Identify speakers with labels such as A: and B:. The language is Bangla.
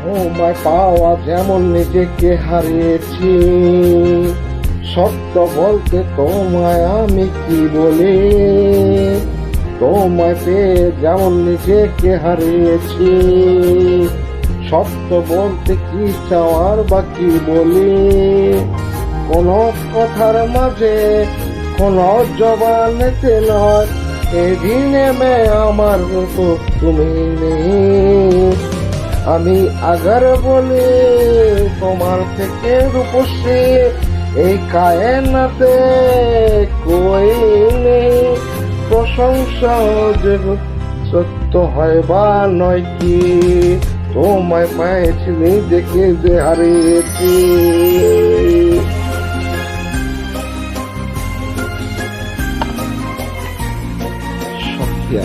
A: তোমায় পাওয়া যেমন নিজেকে হারিয়েছি, সত্য বলতে তোমায় আমি কি বলি, তোমায় পেয়ে যেমন নিজেকে হারিয়েছি, সত্য বলতে কি চাওয়ার বা কি বলি, কোন কথার মাঝে কোন জবানেতে নয়, এই নেমে আমার মতো তুমি নেই। আমি আগার বলে তোমার থেকে রূপসী এই কায়নাতে কই নেই, প্রশংসা যে সত্য হয় বা নয় কি, তোমায় পাইছি নিজেকে যে হারিয়েছি। সত্যি